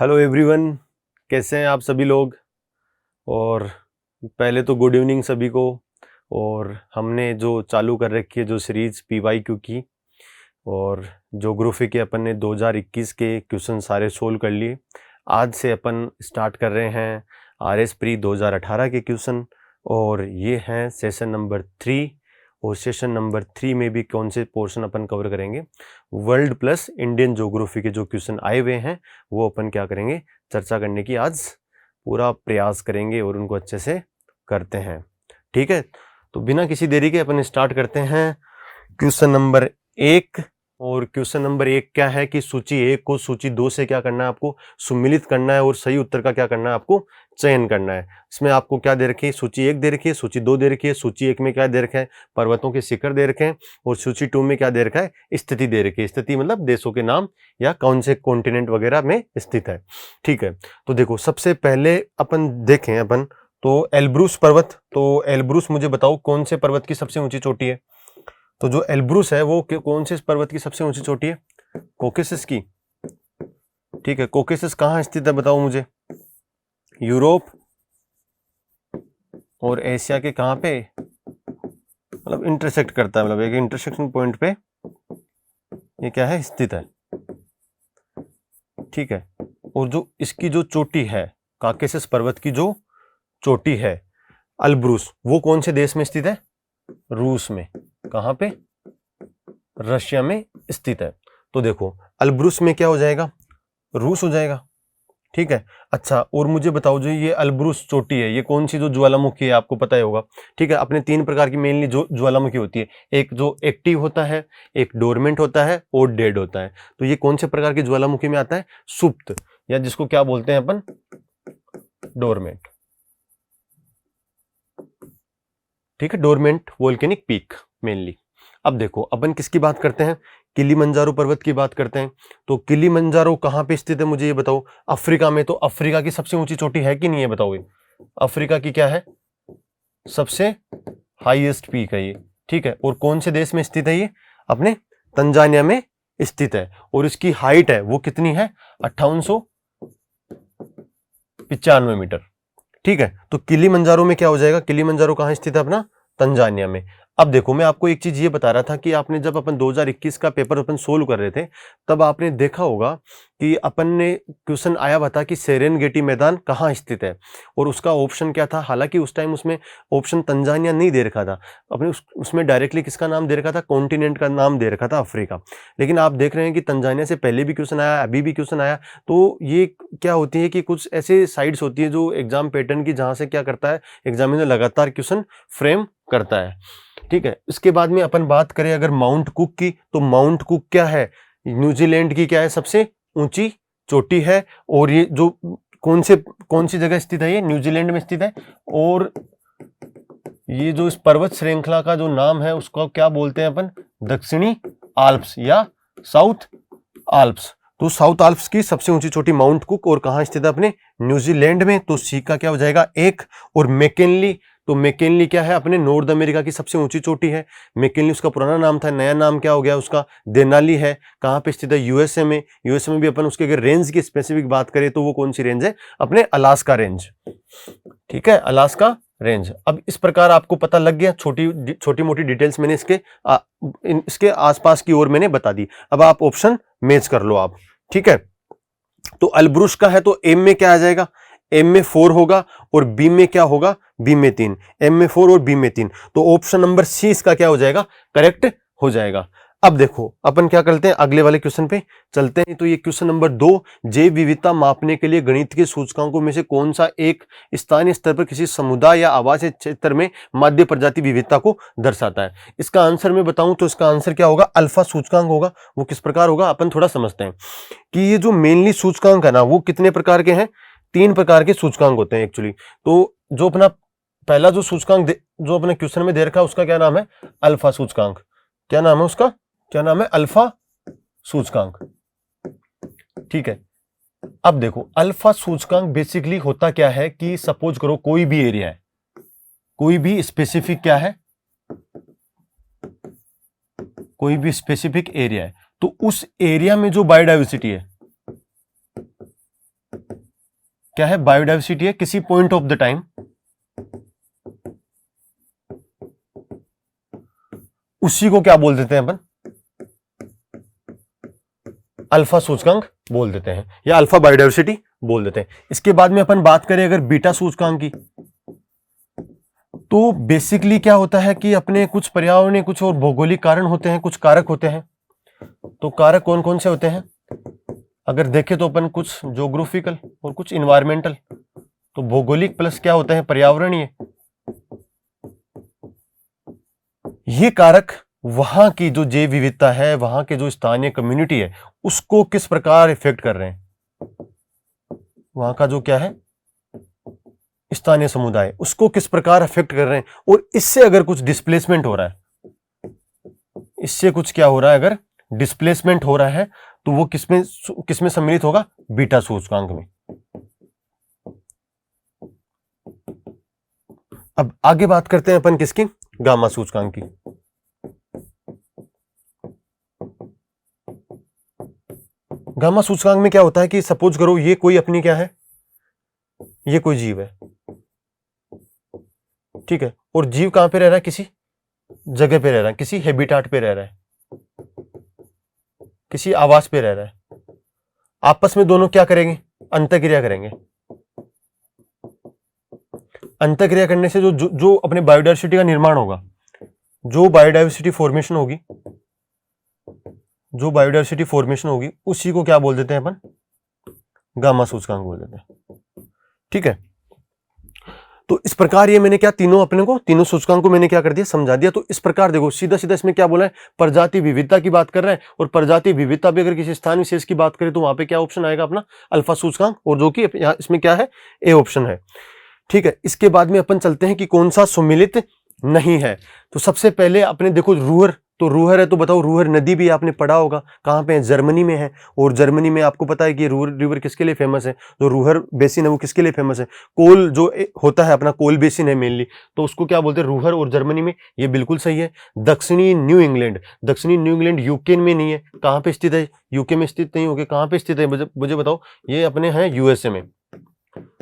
Hello everyone, कैसे हैं आप सभी लोग। और पहले तो गुड इवनिंग सभी को। और हमने जो चालू कर रखी है जो सीरीज़ PYQ की, और ज्योग्राफी के अपन ने 2021 के क्वेश्चन सारे सोल्व कर लिए। आज से अपन स्टार्ट कर रहे हैं RS प्री 2018 के क्वेश्चन, और ये हैं सेशन नंबर 3। और सेशन नंबर 3 में भी कौन से पोर्शन अपन कवर करेंगे, वर्ल्ड प्लस इंडियन ज्योग्राफी के जो क्वेश्चन आए हुए हैं वो अपन क्या करेंगे, चर्चा करने की आज पूरा प्रयास करेंगे और उनको अच्छे से करते हैं। ठीक है, तो बिना किसी देरी के अपन स्टार्ट करते हैं क्वेश्चन नंबर 1। और क्वेश्चन नंबर 1 क्या है कि सूची 1 को सूची 2 से क्या करना है, आपको सुमिलित करना है और सही उत्तर का क्या करना है, आपको चयन करना है। इसमें आपको क्या दे रखी है, सूची 1 दे रखी है, सूची 2 दे रखी है। सूची 1 में क्या दे रखा है, पर्वतों के शिखर दे रखे हैं, और सूची 2 में क्या दे रखा है, स्थिति दे रखी है। स्थिति मतलब देशों के नाम या कौन से कॉन्टिनेंट वगैरह में स्थित है। ठीक है, तो देखो सबसे पहले अपन देखें अपन तो एल्ब्रूस पर्वत। तो एल्ब्रूस मुझे बताओ कौन से पर्वत की सबसे ऊंची चोटी है। तो जो एल्ब्रूस है वो कौन से पर्वत की सबसे ऊंची चोटी है, कोकेसस की। ठीक है, कोकेसस कहाँ स्थित है बताओ मुझे, यूरोप और एशिया के कहाँ पे, मतलब इंटरसेक्ट करता है, मतलब एक इंटरसेक्शन पॉइंट पे ये क्या है, स्थित है। ठीक है, और जो इसकी जो चोटी है, काकेसस पर्वत की जो चोटी है एल्ब्रूस, वो कौन से देश में स्थित है, रूस में। कहाँ पे, रशिया में स्थित है। तो देखो एल्ब्रूस में क्या हो जाएगा, रूस हो जाएगा। ठीक है, अच्छा और मुझे बताओ जो ये एल्ब्रूस चोटी है ये कौन सी जो ज्वालामुखी है, आपको पता ही होगा। ठीक है, अपने 3 प्रकार की मेनली जो ज्वालामुखी होती है, एक जो एक्टिव होता है, एक डोरमेंट होता है और डेड होता है। तो ये कौन से प्रकार की ज्वालामुखी में आता है, सुप्त, या जिसको क्या बोलते हैं अपन, डोरमेंट। ठीक है, डोरमेंट वोल्केनिक पीक मेनली। अब देखो अपन किसकी बात करते हैं, किलिमंजारो पर्वत की बात करते हैं। तो किलिमंजारो कहाँ पे स्थित है मुझे ये बताओ, अफ्रीका में। तो अफ्रीका की सबसे ऊंची चोटी है कि नहीं है बताओ, ये अफ्रीका की क्या है, सबसे हाईएस्ट पीक है ये। ठीक है, और कौन से देश में स्थित है ये, अपने तंजानिया में स्थित है। और इसकी हाइट है वो कितनी है, 5895 मीटर। ठीक है, तो किलिमंजारो में क्या हो जाएगा, किलिमंजारो कहाँ स्थित है, अपना तंजानिया में। अब देखो मैं आपको एक चीज ये बता रहा था कि आपने जब अपन 2021 का पेपर अपन सोल्व कर रहे थे तब आपने देखा होगा कि अपन ने क्वेश्चन आया हुआ था कि सेरेनगेटी मैदान कहाँ स्थित है, और उसका ऑप्शन क्या था। हालांकि उस टाइम उसमें ऑप्शन तंजानिया नहीं दे रखा था, अपने उसमें डायरेक्टली किसका नाम दे रखा था, कॉन्टिनेंट का नाम दे रखा था, अफ्रीका। लेकिन आप देख रहे हैं कि तंजानिया से पहले भी क्वेश्चन आया, अभी भी क्वेश्चन आया। तो ये क्या होती है कि कुछ ऐसे साइट्स होती है जो एग्जाम पैटर्न की, जहां से क्या करता है, एग्जामिनर लगातार क्वेश्चन फ्रेम करता है। ठीक है, इसके बाद में अपन बात करें अगर माउंट कुक की, तो माउंट कुक क्या है, न्यूजीलैंड की क्या है, सबसे ऊंची चोटी है। और ये जो कौन सी जगह स्थित है, ये न्यूजीलैंड में स्थित है। और ये जो इस पर्वत श्रृंखला का जो नाम है उसको क्या बोलते हैं अपन, दक्षिणी आल्प्स या साउथ आल्प्स। तो साउथ आल्प्स की सबसे ऊंची चोटी माउंट कुक, और कहां स्थित है, अपने न्यूजीलैंड में। तो सी का क्या हो जाएगा 1। और मैकिनली, तो मैकिनली क्या है, अपने नॉर्थ अमेरिका की सबसे ऊंची चोटी है। मैकिनली उसका पुराना नाम था, नया नाम क्या हो गया उसका, देनाली है। कहां पे स्थित है, यूएसए में। यूएसए में भी अपन उसके अगर रेंज की स्पेसिफिक बात करें तो वो कौन सी रेंज है, अपने अलास्का रेंज। ठीक है, अलास्का रेंज। अब इस प्रकार आपको पता लग गया, छोटी छोटी मोटी डिटेल्स मैंने इसके आसपास की ओर मैंने बता दी। अब आप ऑप्शन मैच कर लो आप। ठीक है, तो एल्ब्रूस का है तो एम में क्या आ जाएगा, एम में 4 होगा, और बी में क्या होगा, बी में 3। एम में 4 और बी में 3, तो ऑप्शन नंबर सी इसका क्या हो जाएगा, करेक्ट हो जाएगा। अब देखो अपन क्या करते हैं, अगले वाले क्वेश्चन पे चलते हैं। तो ये क्वेश्चन नंबर 2, जैव विविधता मापने के लिए गणित के सूचकांकों में से कौन सा एक स्थानीय स्तर पर किसी समुदाय या आवासीय क्षेत्र में माध्य प्रजाति विविधता को दर्शाता है। इसका आंसर मैं बताऊं तो इसका आंसर क्या होगा, अल्फा सूचकांक होगा। वो किस प्रकार होगा, अपन थोड़ा समझते हैं कि ये जो मेनली सूचकांक है ना, वो कितने प्रकार के हैं, 3 प्रकार के सूचकांक होते हैं एक्चुअली। तो जो अपना पहला जो सूचकांक जो अपने क्वेश्चन में दे रखा है उसका क्या नाम है, अल्फा सूचकांक। क्या नाम है उसका, क्या नाम है, अल्फा सूचकांक। ठीक है, अब देखो अल्फा सूचकांक बेसिकली होता क्या है कि सपोज करो कोई भी एरिया है, कोई भी स्पेसिफिक क्या है, कोई भी स्पेसिफिक एरिया है, तो उस एरिया में जो बायोडाइवर्सिटी है, क्या है, बायोडाइवर्सिटी है किसी पॉइंट ऑफ द टाइम, उसी को क्या बोल देते हैं अपन, अल्फा सूचकांक बोल देते हैं या अल्फा बायोडाइवर्सिटी बोल देते हैं। इसके बाद में अपन बात करें अगर बीटा सूचकांक की, तो बेसिकली क्या होता है कि अपने कुछ पर्यावरणीय, कुछ और भौगोलिक कारण होते हैं, कुछ कारक होते हैं। तो कारक कौन कौन से होते हैं, अगर देखें तो अपन कुछ ज्योग्राफिकल और कुछ इन्वायरमेंटल। तो भौगोलिक प्लस क्या होते हैं, पर्यावरणीय। ये कारक वहां की जो जैव विविधता है, वहां के जो स्थानीय कम्युनिटी है, उसको किस प्रकार इफेक्ट कर रहे हैं, वहां का जो क्या है स्थानीय समुदाय, उसको किस प्रकार अफेक्ट कर रहे हैं। और इससे अगर कुछ डिस्प्लेसमेंट हो रहा है, इससे कुछ क्या हो रहा है, अगर डिस्प्लेसमेंट हो रहा है, तो वो किसमें सम्मिलित होगा, बीटा सूचकांक में। अब आगे बात करते हैं अपन किसकी, गामा सूचकांक की। गामा सूचकांक में क्या होता है कि सपोज करो ये कोई अपनी क्या है, ये कोई जीव है, ठीक है, और जीव कहां पे रह रहा है, किसी जगह पे रह रहा है, किसी हैबिटाट पे रह रहा है, किसी आवास पे रह रहा है। आपस में दोनों क्या करेंगे, अंतःक्रिया करेंगे। अंतःक्रिया करने से जो अपने बायोडाइवर्सिटी का निर्माण होगा, जो बायोडाइवर्सिटी फॉर्मेशन होगी, जो बायोडाइवर्सिटी फॉर्मेशन होगी, उसी को क्या बोल देते हैं अपन, गामा सूचकांक बोल देते हैं। ठीक है, तो इस प्रकार ये मैंने क्या तीनों सूचकांक को मैंने क्या कर दिया, समझा दिया। तो इस प्रकार देखो सीधा सीधा इसमें क्या बोला है, प्रजाति विविधता की बात कर रहा है, और प्रजाति विविधता भी अगर किसी स्थान विशेष की बात करें तो वहां पे क्या ऑप्शन आएगा, अपना अल्फा सूचकांक, और जो कि यहाँ इसमें क्या है, ए ऑप्शन है। ठीक है, इसके बाद में अपन चलते हैं कि कौन सा सम्मिलित नहीं है। तो सबसे पहले अपने देखो रूहर, तो रूहर है, तो बताओ रूहर नदी भी आपने पढ़ा होगा, कहाँ पे है, जर्मनी में है। और जर्मनी में आपको पता है कि रूहर रिवर किसके लिए फेमस है, जो रूहर बेसिन है वो किसके लिए फेमस है, कोल जो होता है अपना कोल बेसिन है मेनली, तो उसको क्या बोलते हैं, रूहर। और जर्मनी में, ये बिल्कुल सही है। दक्षिणी न्यू इंग्लैंड यूके में नहीं है, कहाँ पे स्थित है, यूके में स्थित नहीं होके कहाँ पे स्थित है, मुझे बताओ। ये अपने हैं यूएसए में।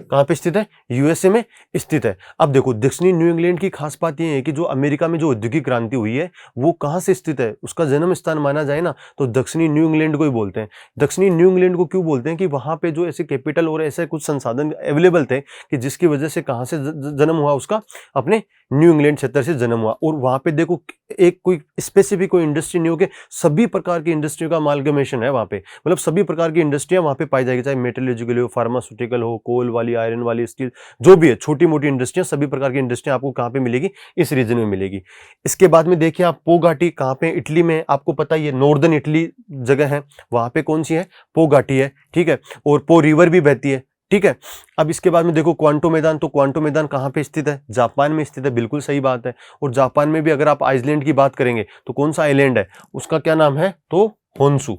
कहां पे स्थित है, यूएसए में स्थित है। अब देखो दक्षिणी न्यू इंग्लैंड की खास बात यह है कि जो अमेरिका में जो औद्योगिक क्रांति हुई है वो कहां से स्थित है, उसका जन्म स्थान माना जाए ना तो दक्षिणी न्यू इंग्लैंड को ही बोलते हैं। दक्षिणी न्यू इंग्लैंड को क्यों बोलते हैं कि वहां पे जो ऐसे कैपिटल और ऐसे कुछ संसाधन अवेलेबल थे कि जिसकी वजह से कहां से जन्म हुआ उसका, अपने न्यू इंग्लैंड क्षेत्र से जन्म हुआ। और वहां पे देखो एक कोई स्पेसिफिक कोई इंडस्ट्री नहीं हो के सभी प्रकार की इंडस्ट्रियों का अमालगमेशन है वहां पे, मतलब सभी प्रकार की इंडस्ट्रियां वहां पे पाई जाएगी, चाहे मेटलर्जिकल हो, फार्मास्यूटिकल हो, कोल वाली, आयरन वाली, स्टील, जो भी है छोटी मोटी इंडस्ट्रियां, सभी प्रकार की इंडस्ट्रियां आपको कहां पे मिलेगी, इस रीजन में मिलेगी। इसके बाद में देखिए आप पो घाटी कहां पे, इटली में, आपको पता है ये नॉर्दर्न इटली जगह है, वहां पे कौन सी है, पो घाटी है। ठीक है, और पो रिवर भी बहती है। ठीक है, अब इसके बाद में देखो क्वांटो मैदान, तो क्वांटो मैदान कहां पे स्थित है, जापान में स्थित है, बिल्कुल सही बात है। और जापान में भी अगर आप आइसलैंड की बात करेंगे तो कौन सा आइलैंड है, उसका क्या नाम है, तो होन्शु।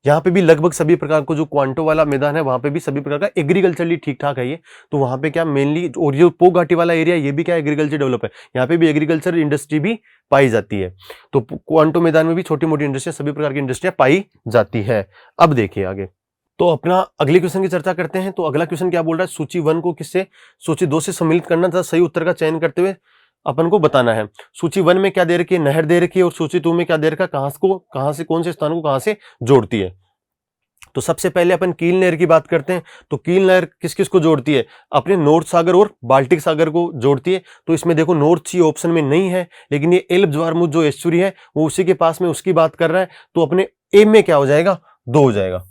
यहाँ पे भी लगभग सभी प्रकार को जो क्वांटो वाला मैदान है वहां पे भी सभी प्रकार का एग्रीकल्चरली ठीक ठाक है ये, तो वहां पे क्या मेनली, और ये पो घाटी वाला एरिया ये भी क्या एग्रीकल्चर डेवलप है, यहाँ पे भी एग्रीकल्चर इंडस्ट्री भी पाई जाती है। तो क्वांटो मैदान में भी छोटी मोटी इंडस्ट्रियां, सभी प्रकार की इंडस्ट्रियां पाई जाती है। अब देखिए आगे, तो अपना अगले क्वेश्चन की चर्चा करते हैं। तो अगला क्वेश्चन क्या बोल रहा है, सूची 1 को किससे, सूची 2 से सम्मिलित करना था, सही उत्तर का चयन करते हुए अपन को बताना है। सूची 1 में क्या दे रखी है, नहर दे रखी है, और सूची 2 में क्या दे रखा है, कहां से कौन से स्थान को कहां से जोड़ती है। तो सबसे पहले अपन कील नहर की बात करते हैं। तो कील नहर किस किस को जोड़ती है, अपने नॉर्थ सागर और बाल्टिक सागर को जोड़ती है। तो इसमें देखो नॉर्थ सी ऑप्शन में नहीं है, लेकिन ये एल्ब ज्वारमुख जो एस्चुरी है वो उसी के पास में, उसकी बात कर रहा है। तो अपने ए में क्या हो जाएगा, 2 हो जाएगा।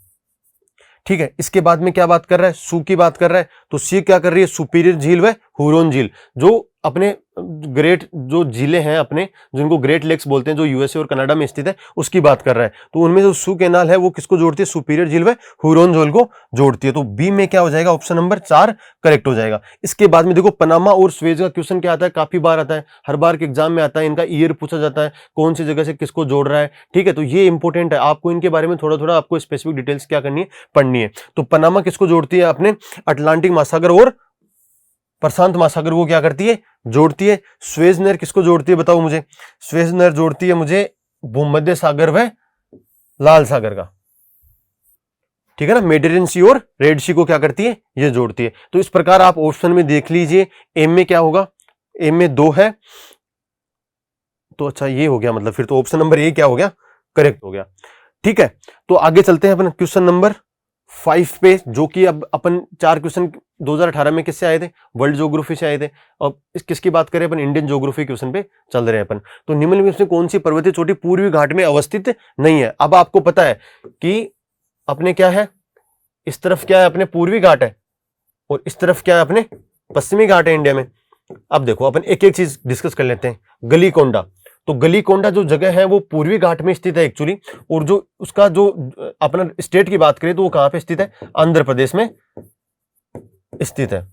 ठीक है, इसके बाद में क्या बात कर रहा है, सू की बात कर रहा है। तो सी क्या कर रही है, सुपीरियर झील व हुरोन झील, जो अपने ग्रेट जो झीलें हैं अपने, जिनको ग्रेट लेक्स बोलते हैं, जो यूएसए और कनाडा में स्थित है, उसकी बात कर रहा है। तो उनमें जो सू कैनाल है वो किसको जोड़ती है, सुपीरियर झील व हुरोन झील को जोड़ती है। तो बी में क्या हो जाएगा, ऑप्शन नंबर 4 करेक्ट हो जाएगा। इसके बाद में देखो पनामा और स्वेज का क्वेश्चन क्या आता है, काफी बार आता है, हर बार के एग्जाम में आता है, इनका ईयर पूछा जाता है, कौन सी जगह से किसको जोड़ रहा है। ठीक है, तो ये इंपॉर्टेंट है, आपको इनके बारे में थोड़ा थोड़ा आपको स्पेसिफिक डिटेल्स क्या करनी है, पढ़नी है। तो पनामा किसको जोड़ती है, अपने अटलांटिक महासागर और प्रशांत महासागर को क्या करती है, जोड़ती है। स्वेज नहर किसको जोड़ती है, बताओ मुझे। स्वेज नहर जोड़ती है मुझे भूमध्य सागर व लाल सागर का। ठीक है ना, मेडिटेरियन सी और रेड सी को क्या करती है, ये जोड़ती है। तो इस प्रकार आप ऑप्शन में देख लीजिए, एम में क्या होगा, एम में 2 है, तो अच्छा ये हो गया, मतलब फिर तो ऑप्शन नंबर ए क्या हो गया, करेक्ट हो गया। ठीक है, तो आगे चलते हैं अपन क्वेश्चन नंबर 5 पे, जो कि अब अपन 4 क्वेश्चन 2018 में किससे आए थे, वर्ल्ड ज्योग्राफी से आए थे। और किसकी बात करें अपन, इंडियन ज्योग्राफी क्वेश्चन पे चल रहे हैं अपन। तो निम्नलिखित में कौन सी पर्वतीय चोटी पूर्वी घाट में अवस्थित नहीं है। अब आपको पता है कि अपने क्या है, इस तरफ क्या है, अपने पूर्वी घाट है, और इस तरफ क्या है, अपने पश्चिमी घाट है इंडिया में। अब देखो अपन एक एक चीज डिस्कस कर लेते हैं। गलीकोंडा, तो गलीकोंडा जो जगह है वो पूर्वी घाट में स्थित है एक्चुअली, और जो उसका जो अपना स्टेट की बात करें तो वो कहां पे स्थित है, आंध्र प्रदेश में स्थित है।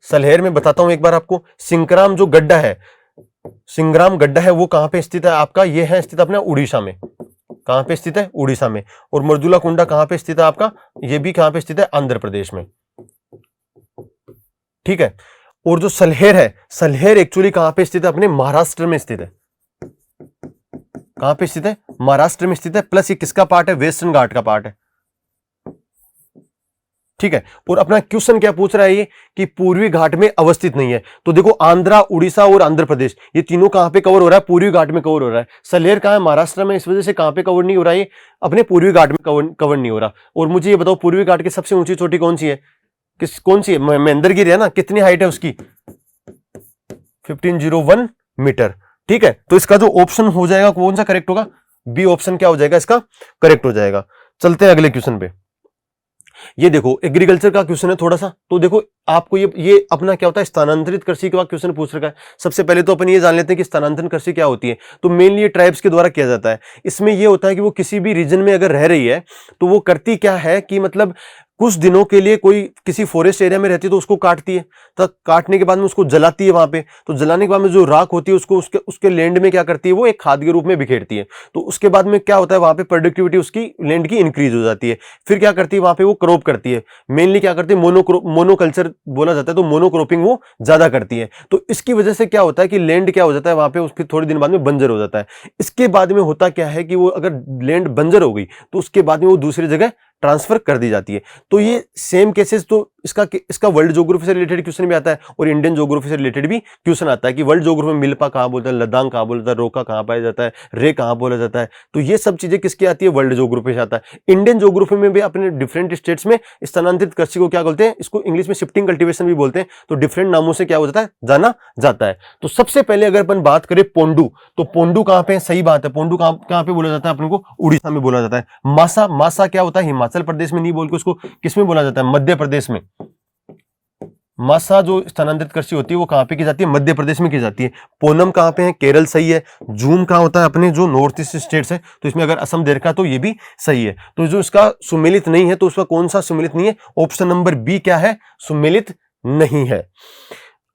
सलहेर में बताता हूं एक बार आपको। सिंगराम जो गड्ढा है, सिंगराम गड्ढा है वो कहां पे स्थित है आपका, ये है स्थित अपना उड़ीसा में। कहां पे स्थित है, उड़ीसा में। और मर्दुला कुंडा कहां पे स्थित है आपका, ये भी कहां पे स्थित है, आंध्र प्रदेश में। ठीक है, और जो सलहेर है, सलहेर एक्चुअली कहां पे स्थित है, अपने महाराष्ट्र में स्थित है। कहां पे स्थित है, महाराष्ट्र में स्थित है। प्लस ये किसका पार्ट है, वेस्टर्न घाट का पार्ट है। ठीक है, और अपना क्वेश्चन क्या पूछ रहा है ये, कि पूर्वी घाट में अवस्थित नहीं है। तो देखो आंध्रा, उड़ीसा और आंध्र प्रदेश, ये तीनों कहां पे कवर हो रहा है, पूर्वी घाट में कवर हो रहा है। सलहेर कहां है, महाराष्ट्र में, इस वजह से कहां पे कवर नहीं हो रहा है, ये अपने पूर्वी घाट में कवर नहीं हो रहा। और मुझे ये बताओ, पूर्वी घाट की सबसे ऊंची चोटी कौन सी है, कौन सी है, महेंद्रगिरी है ना। कितनी हाइट है उसकी, 1501 मीटर। ठीक है, तो इसका जो ऑप्शन हो जाएगा कौन सा करेक्ट होगा, बी ऑप्शन क्या हो जाएगा इसका, करेक्ट हो जाएगा। चलते हैं अगले क्वेश्चन पे। ये देखो एग्रीकल्चर का क्वेश्चन है थोड़ा सा। तो देखो आपको ये अपना क्या होता है, स्थानांतरित कृषि का क्वेश्चन पूछ रखा है। सबसे पहले तो अपन ये जान लेते हैं कि स्थानांतरण कृषि क्या होती है। तो मेनली ये ट्राइब्स के द्वारा किया जाता है। इसमें ये होता है कि वो किसी भी रीजन में अगर रह रही है तो वो करती क्या है कि मतलब कुछ दिनों के लिए कोई किसी फॉरेस्ट एरिया में रहती है तो उसको काटती है, तो काटने के बाद में उसको जलाती है वहां पे। तो जलाने के बाद में जो राख होती है उसको उसके लैंड में क्या करती है, वो एक खाद के रूप में बिखेरती है। तो उसके बाद में क्या होता है, वहां पे प्रोडक्टिविटी उसकी लैंड की इंक्रीज हो जाती है। फिर क्या करती है, वहां पे वो क्रॉप करती है। मेनली क्या करती है, मोनोकल्चर बोला जाता है, तो मोनोक्रॉपिंग वो ज्यादा करती है। तो इसकी वजह से क्या होता है कि लैंड क्या हो जाता है वहां पे, फिर थोड़े दिन बाद में बंजर हो जाता है। इसके बाद में होता क्या है कि वो अगर लैंड बंजर हो गई तो उसके बाद में वो दूसरी जगह ट्रांसफर कर दी जाती है। तो ये सेम केसेस, तो इसका वर्ल्ड ज्योग्राफी से रिलेटेड क्वेश्चन भी आता है और इंडियन ज्योग्राफी से रिलेटेड भी क्वेश्चन आता है कि वर्ल्ड ज्योग्राफी में मिल्पा कहां बोलता है, लद्दाख कहां बोला जाता है, रोका कहां पाया जाता है, रे कहां बोला जाता है। तो ये सब चीजें किसकी आती है, वर्ल्ड ज्योग्राफी से आता है। इंडियन ज्योग्राफी में भी अपने डिफरेंट स्टेट्स में स्थानांतरित कृषि को क्या बोलते हैं, इसको इंग्लिश में शिफ्टिंग कल्टीवेशन भी बोलते हैं। तो डिफरेंट नामों से क्या हो जाता है, जाना जाता है। तो सबसे पहले अगर अपन बात करें पोंडू, तो पोंडू कहां पे है, सही बात है, पोंडू कहां पे बोला जाता है अपन को, उड़ीसा में बोला जाता है। मासा, मासा क्या होता है, हिमाचल प्रदेश में नहीं बोल के उसको किसमें बोला जाता है, मध्य प्रदेश में। मासा जो स्थानांतरित कृषि होती है वो कहां पे की जाती है, मध्य प्रदेश में की जाती है। पूनम कहां पे है, केरल सही है। जूम कहां होता है, अपने जो नॉर्थ ईस्ट स्टेट्स है, तो इसमें अगर असम दे रखा तो ये भी सही है। तो जो इसका सुमेलित नहीं है, तो उसका कौन सा सुमेलित नहीं है, ऑप्शन नंबर बी क्या है, सुमेलित नहीं है।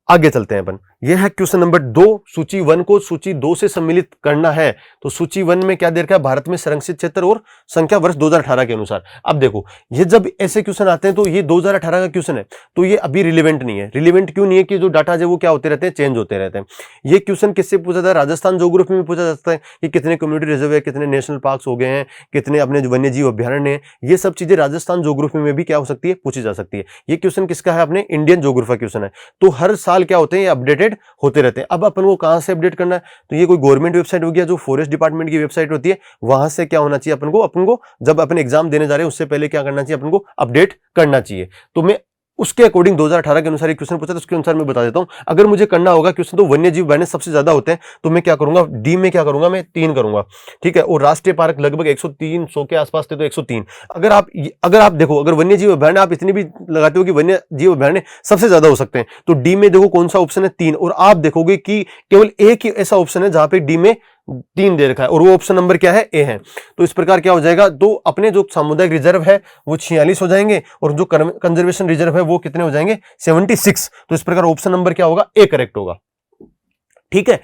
आगे चलते हैं अपन। यह है क्वेश्चन नंबर 2। सूची 1 को सूची 2 से सम्मिलित करना है। तो सूची 1 में क्या दे रखा है, भारत में संरक्षित क्षेत्र और संख्या वर्ष 2018 के अनुसार। अब देखो ये जब ऐसे क्वेश्चन आते हैं तो ये 2018 का क्वेश्चन है, तो ये अभी रिलेवेंट नहीं है। रिलेवेंट क्यों नहीं है, कि जो डाटा है वो क्या होते रहते हैं, चेंज होते रहते हैं। ये क्वेश्चन किससे पूछा जाता है, राजस्थान ज्योग्राफी में पूछा जाता है कि कितने कम्युनिटी रिजर्व है, कितने नेशनल पार्क हो गए हैं, कितने अपने वन्य जीव अभ्यारण्य है। ये सब चीजें राजस्थान ज्योग्राफी में भी क्या हो सकती है, पूछी जा सकती है। ये क्वेश्चन किसका है, अपने इंडियन ज्योग्राफी क्वेश्चन है। तो हर साल क्या होते हैं, अपडेटेड होते रहते हैं। अब अपन को कहां से अपडेट करना है, तो ये कोई गवर्नमेंट वेबसाइट हो गया, जो फॉरेस्ट डिपार्टमेंट की वेबसाइट होती है, वहां से क्या होना चाहिए, अपन को जब अपन एग्जाम देने जा रहे हैं उससे पहले क्या करना चाहिए, अपन को अपडेट करना चाहिए। तो मैं उसके अकॉर्डिंग 2018 के अनुसार एक क्वेश्चन पूछा, तो उसके अनुसार मैं बता देता हूं। अगर मुझे करना होगा क्वेश्चन, तो वन्य जीव अभ्यारण्य सबसे ज्यादा होते हैं, तो मैं क्या करूंगा, डी में क्या करूंगा, मैं 3 करूंगा। ठीक है, और राष्ट्रीय पार्क लगभग 103 के आसपास थे, तो 103। अगर आप देखो, अगर वन्य जीव अभ्यारण्य आप इतनी भी लगाते हो कि वन्य जीव अभ्यारण्य सबसे ज्यादा हो सकते हैं, तो डी में देखो कौन सा ऑप्शन है, 3। और आप देखोगे कि केवल एक ही ऐसा ऑप्शन है जहां पे डी में 3 दे रखा है, और वो ऑप्शन नंबर क्या है, ए है। तो इस प्रकार क्या हो जाएगा, तो अपने जो सामुदायिक रिजर्व है वो 46 हो जाएंगे, और जो कंजर्वेशन रिजर्व है वो कितने हो जाएंगे, 76। तो इस प्रकार ऑप्शन नंबर क्या होगा, ए करेक्ट होगा। ठीक है,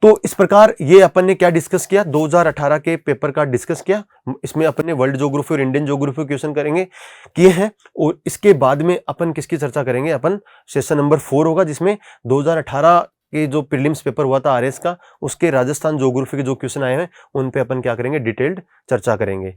तो इस प्रकार ये अपन ने क्या डिस्कस किया, 2018 के पेपर का डिस्कस किया। इसमें अपन ने वर्ल्ड ज्योग्राफी और इंडियन ज्योग्राफी क्वेश्चन करेंगे किए हैं, और इसके बाद में अपन किसकी चर्चा करेंगे, अपन सेशन नंबर 4 होगा, जिसमें 2018 के जो प्रीलिम्स पेपर हुआ था आरएस का, उसके राजस्थान ज्योग्राफी के जो क्वेश्चन आए हैं उन पे अपन क्या करेंगे, डिटेल्ड चर्चा करेंगे।